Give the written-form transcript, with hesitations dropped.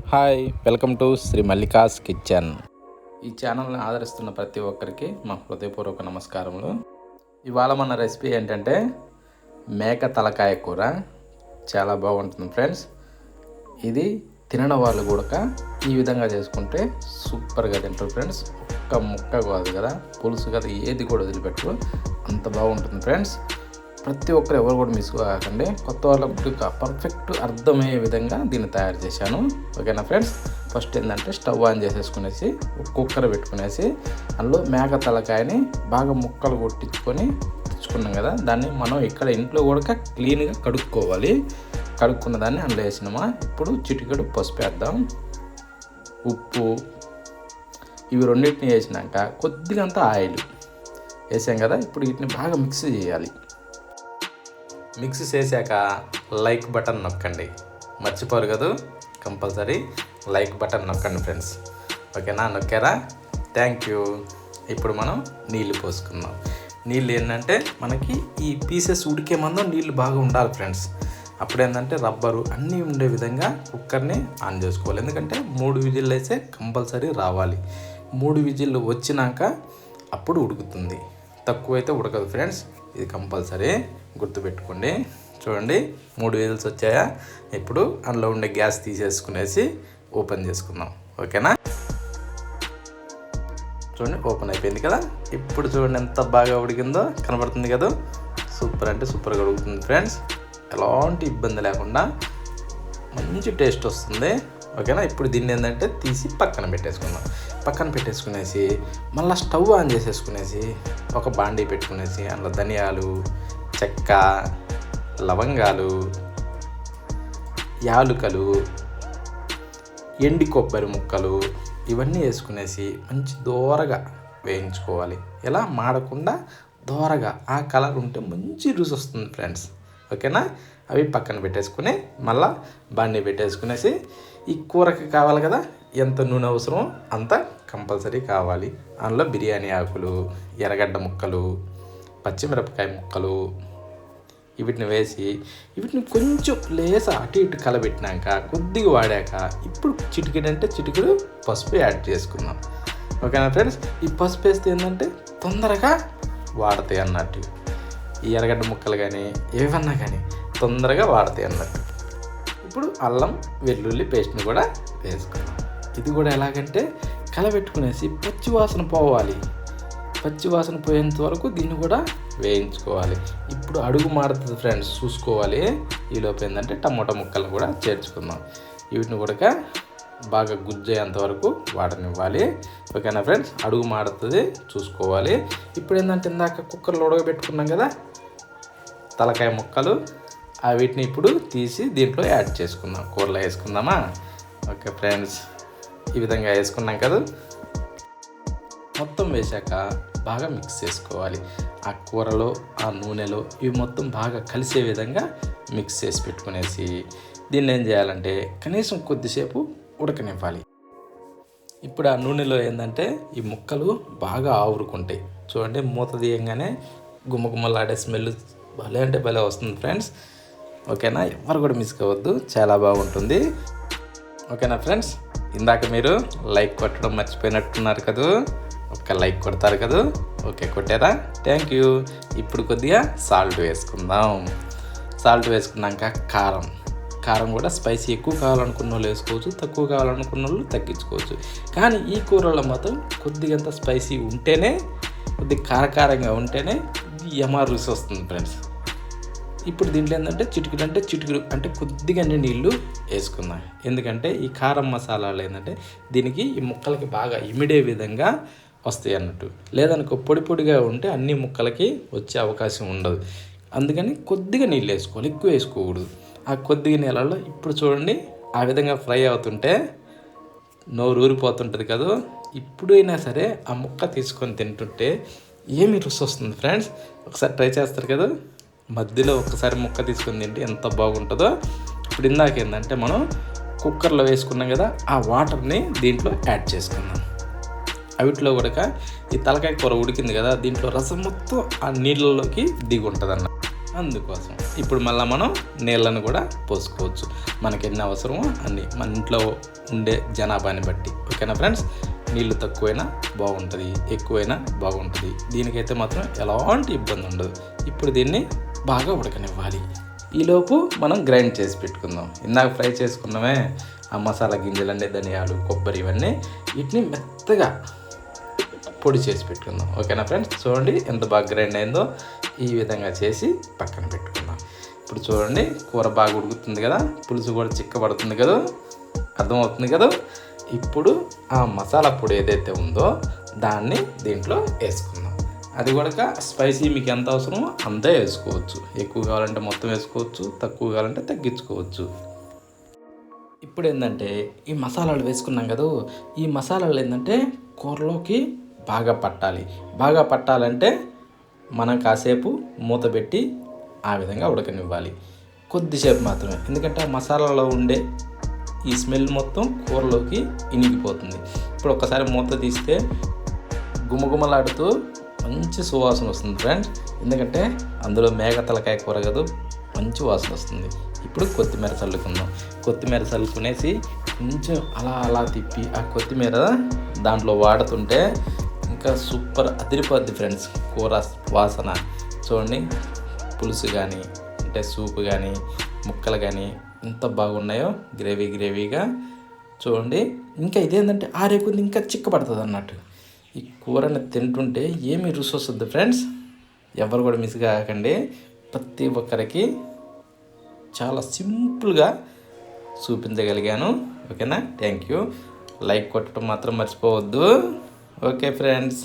Hi, welcome to Shri Mallika's kitchen. ఈ ఛానల్ని ఆదరిస్తున్న ప్రతి ఒక్కరికి మా హృదయపూర్వక నమస్కారములు. ఇవాళ మన రెసిపీ ఏంటంటే మేక తలకాయ కూర. చాలా బాగుంటుంది ఫ్రెండ్స్. ఇది తినని వాళ్ళు కూడా ఈ విధంగా చేసుకుంటే సూపర్గా తింటారు ఫ్రెండ్స్. ఒక్క ముక్క కాదు కదా, పులుసు కదా, ఏది కూడా వదిలిపెట్టరు, అంత బాగుంటుంది ఫ్రెండ్స్. ప్రతి ఒక్కరు ఎవరు కూడా మిస్ కాకండి. కొత్త వాళ్ళకి పర్ఫెక్ట్ అర్థమయ్యే విధంగా దీన్ని తయారు చేశాను. ఓకేనా ఫ్రెండ్స్. ఫస్ట్ ఏంటంటే స్టవ్ ఆన్ చేసేసుకునేసి కుక్కర్ పెట్టుకునేసి అందులో మేక తలకాయని బాగా ముక్కలు కొట్టించుకొని తెచ్చుకున్నాం కదా, దాన్ని మనం ఇక్కడ ఇంట్లో కూడా క్లీన్గా కడుక్కోవాలి. కడుక్కున్న దాన్ని అందులో వేసినామా. ఇప్పుడు చిటికెడు పసుపు వేద్దాం, ఉప్పు, ఇవి రెండింటిని వేసినాక కొద్దిగా అంతా ఆయిల్ వేసాం కదా. ఇప్పుడు వీటిని బాగా మిక్స్ చేయాలి. మిక్స్ చేశాక లైక్ బటన్ నొక్కండి, మర్చిపోరు కదా, కంపల్సరీ లైక్ బటన్ నొక్కండి ఫ్రెండ్స్. ఓకేనా, నొక్కారా? Thank you. ఇప్పుడు మనం నీళ్ళు పోసుకుందాం. నీళ్ళు ఏంటంటే మనకి ఈ పీసెస్ ఉడికే మందం నీళ్ళు బాగా ఉండాలి ఫ్రెండ్స్. అప్పుడు ఏంటంటే రబ్బరు అన్నీ ఉండే విధంగా కుక్కర్ని ఆన్ చేసుకోవాలి. ఎందుకంటే 3 విజిల్లు అయితే కంపల్సరీ రావాలి. 3 విజిల్లు వచ్చినాక అప్పుడు ఉడుకుతుంది, తక్కువైతే ఉడకదు ఫ్రెండ్స్. ఇది కంపల్సరీ గుర్తుపెట్టుకోండి. చూడండి, 3 విజిల్స్ వచ్చాయా. ఇప్పుడు అందులో ఉండే గ్యాస్ తీసేసుకునేసి ఓపెన్ చేసుకుందాం. ఓకేనా, చూడండి ఓపెన్ అయిపోయింది కదా. ఇప్పుడు చూడండి ఎంత బాగా ఉడికిందో కనబడుతుంది కదా. సూపర్ అంటే సూపర్గా ఉడుకుతుంది ఫ్రెండ్స్. ఎలాంటి ఇబ్బంది లేకుండా మంచి టేస్ట్ వస్తుంది. ఓకేనా, ఇప్పుడు దీన్ని ఏంటంటే తీసి పక్కన పెట్టేసుకుందాం. పక్కన పెట్టేసుకునేసి మళ్ళీ స్టవ్ ఆన్ చేసేసుకునేసి ఒక బాండీ పెట్టుకునేసి అందులో ధనియాలు, చెక్క, లవంగాలు, యాలుకలు, ఎండి కొబ్బరి ముక్కలు ఇవన్నీ వేసుకునేసి మంచి దోరగా వేయించుకోవాలి. ఎలా మాడకుండా దోరగా ఆ కలర్ ఉంటే మంచి రుచి వస్తుంది ఫ్రెండ్స్. ఓకేనా, అవి పక్కన పెట్టేసుకుని మళ్ళీ బాండీ పెట్టేసుకునేసి ఈ కూరకి కావాలి కదా, ఎంత నూనె అవసరమో అంత కంపల్సరీ కావాలి. అందులో బిర్యానీ ఆకులు, ఎర్రగడ్డ ముక్కలు, పచ్చిమిరపకాయ ముక్కలు వీటిని వేసి వీటిని కొంచెం లేస అటు ఇటు కలబెట్టినాక కొద్దిగా వాడాక ఇప్పుడు చిటికెడు పసుపు యాడ్ చేసుకుందాం. ఓకేనా ఫ్రెండ్స్. ఈ పసుపు వేస్తే ఏంటంటే తొందరగా వాడతాయి అన్నట్టు. ఈ ఎర్రగడ్డ ముక్కలు కానీ ఏవన్నా కానీ తొందరగా వాడతాయి అన్నట్టు. ఇప్పుడు అల్లం వెల్లుల్లి పేస్ట్ని కూడా వేసుకుందాం. ఇది కూడా ఎలాగంటే కలబెట్టుకునేసి పచ్చివాసన పోవాలి. పచ్చివాసన పోయేంత వరకు దీన్ని కూడా వేయించుకోవాలి. ఇప్పుడు అడుగు మారుతుంది ఫ్రెండ్స్, చూసుకోవాలి. ఈలోపు ఏంటంటే టమోటా ముక్కలను కూడా చేర్చుకుందాం. వీటిని కూడా బాగా గుజ్జయ్యేంత వరకు వాడనివ్వాలి. ఓకేనా ఫ్రెండ్స్. అడుగు మారుతుంది, చూసుకోవాలి. ఇప్పుడు ఏంటంటే ఇందాక కుక్కర్లో ఉడకబెట్టుకున్నాం కదా తలకాయ ముక్కలు, వీటిని ఇప్పుడు తీసి దీంట్లో యాడ్ చేసుకుందాం. కూరలో వేసుకుందామా. ఓకే ఫ్రెండ్స్, ఈ విధంగా వేసుకున్నాం కదా. మొత్తం వేసాక బాగా మిక్స్ చేసుకోవాలి. ఆ కూరలో, ఆ నూనెలో ఇవి మొత్తం బాగా కలిసే విధంగా మిక్స్ చేసి పెట్టుకునేసి దీన్ని ఏం చేయాలంటే కనీసం కొద్దిసేపు ఉడకనివ్వాలి. ఇప్పుడు ఆ నూనెలో ఏంటంటే ఈ ముక్కలు బాగా ఆవురుకుంటాయి. చూడండి, మూత తీయంగానే గుమ్మగుమ్మలాడే స్మెల్ భలే అంటే భలే వస్తుంది ఫ్రెండ్స్. ఓకేనా, ఎవరు కూడా మిస్ కావద్దు, చాలా బాగుంటుంది. ఓకేనా ఫ్రెండ్స్. ఇందాక మీరు లైక్ కొట్టడం మర్చిపోయినట్టున్నారు కదా, ఒక్క లైక్ కొడతారు కదా. ఓకే, కొట్టారా? Thank you. ఇప్పుడు కొద్దిగా సాల్ట్ వేసుకుందాం. సాల్ట్ వేసుకున్నాక కారం కూడా స్పైసీ ఎక్కువ కావాలనుకున్న వాళ్ళు వేసుకోవచ్చు, తక్కువ కావాలనుకున్న వాళ్ళు తగ్గించుకోవచ్చు. కానీ ఈ కూరలో మాత్రం కొద్దిగంత స్పైసీ ఉంటేనే, కొద్దిగా కారకారంగా ఉంటేనే యమా రుచి వస్తుంది ఫ్రెండ్స్. ఇప్పుడు దీంట్లో ఏంటంటే చిటికెడు అంటే కొద్దిగా నీళ్ళు వేసుకుందాం. ఎందుకంటే ఈ కారం మసాలాలు ఏంటంటే దీనికి ఈ ముక్కలకి బాగా ఇమిడే విధంగా వస్తాయి అన్నట్టు. లేదనుకో పొడిగా ఉంటే అన్ని ముక్కలకి వచ్చే అవకాశం ఉండదు. అందుకని కొద్దిగా నీళ్ళు వేసుకోవాలి, ఎక్కువ వేసుకోకూడదు. ఆ కొద్దిగా నీళ్ళలో ఇప్పుడు చూడండి ఆ విధంగా ఫ్రై అవుతుంటే నోరు ఊరిపోతుంటుంది కదా. ఇప్పుడైనా సరే ఆ ముక్క తీసుకొని తింటుంటే ఏమి రుచి వస్తుంది ఫ్రెండ్స్. ఒకసారి ట్రై చేస్తారు కదా, మధ్యలో ఒకసారి ముక్క తీసుకొని తింటే ఎంత బాగుంటుందో. ఇప్పుడు ఇందాక ఏంటంటే మనం కుక్కర్లో వేసుకున్నాం కదా, ఆ వాటర్ని దీంట్లో యాడ్ చేసుకుందాం. వీటిలో కూడా ఈ తలకాయ కూర ఉడికింది కదా, దీంట్లో రసం మొత్తం ఆ నీళ్ళలోకి దిగి ఉంటుంది అన్న. అందుకోసం ఇప్పుడు మళ్ళీ మనం నీళ్ళను కూడా పోసుకోవచ్చు, మనకి ఎన్ని అవసరమో అన్ని, మన ఇంట్లో ఉండే జనాభాని బట్టి. ఓకేనా ఫ్రెండ్స్, నీళ్ళు తక్కువైనా బాగుంటుంది, ఎక్కువైనా బాగుంటుంది, దీనికైతే మాత్రం ఎలాంటి ఇబ్బంది ఉండదు. ఇప్పుడు దీన్ని బాగా ఉడకనివ్వాలి. ఈలోపు మనం గ్రైండ్ చేసి పెట్టుకుందాం. ఇందాక ఫ్రై చేసుకున్నామే ఆ మసాలా గింజలన్నీ, ధనియాలు, కొబ్బరి, ఇవన్నీ వీటిని మెత్తగా పొడి చేసి పెట్టుకుందాం. ఓకేనా ఫ్రెండ్స్, చూడండి ఎంత బాగా గ్రైండ్ అయిందో. ఈ విధంగా చేసి పక్కన పెట్టుకుందాం. ఇప్పుడు చూడండి కూర బాగా ఉడుకుతుంది కదా, పులుసు కూడా చిక్కబడుతుంది కదా, అర్థమవుతుంది కదా. ఇప్పుడు ఆ మసాలా పొడి ఏదైతే ఉందో దాన్ని దీంట్లో వేసుకుందాం. అది కూడా స్పైసీ మీకు ఎంత అవసరమో అంతే వేసుకోవచ్చు. ఎక్కువ కావాలంటే మొత్తం వేసుకోవచ్చు, తక్కువ కావాలంటే తగ్గించుకోవచ్చు. ఇప్పుడు ఏంటంటే ఈ మసాలాలు వేసుకున్నాం కదా, ఈ మసాలాలు ఏంటంటే కూరలోకి బాగా పట్టాలి. బాగా పట్టాలంటే మనం కాసేపు మూత పెట్టి ఆ విధంగా ఉడకనివ్వాలి, కొద్దిసేపు మాత్రమే. ఎందుకంటే ఆ మసాలాలో ఉండే ఈ స్మెల్ మొత్తం కూరలోకి ఇనిగిపోతుంది. ఇప్పుడు ఒక్కసారి మూత తీస్తే గుమగుమలాడుతూ మంచి సువాసన వస్తుంది ఫ్రెండ్స్. ఎందుకంటే అందులో మేక తలకాయ కూర కదా, మంచి వాసన వస్తుంది. ఇప్పుడు కొత్తిమీర చల్లుకుందాం. కొత్తిమీర చల్లుకునేసి కొంచెం అలా తిప్పి ఆ కొత్తిమీర దాంట్లో వాడుతుంటే ఇంకా సూపర్ అదిరిపోద్ది ఫ్రెండ్స్ కూర వాసన. చూడండి పులుసు కానీ అంటే సూపు కానీ ముక్కలు కానీ ఎంత బాగున్నాయో, గ్రేవీగా. చూడండి ఇంకా ఇదేంటంటే ఆరేకుంది ఇంకా చిక్కబడుతుంది అన్నట్టు. ఈ కూరని తింటుంటే ఏమి రుచి వస్తుంది ఫ్రెండ్స్. ఎవరు కూడా మిస్ కాకండి. ప్రతి ఒక్కరికి చాలా సింపుల్గా చూపించగలిగాను. ఓకేనా, థ్యాంక్ యూ. లైక్ కొట్టడం మాత్రం మర్చిపోవద్దు. Okay friends.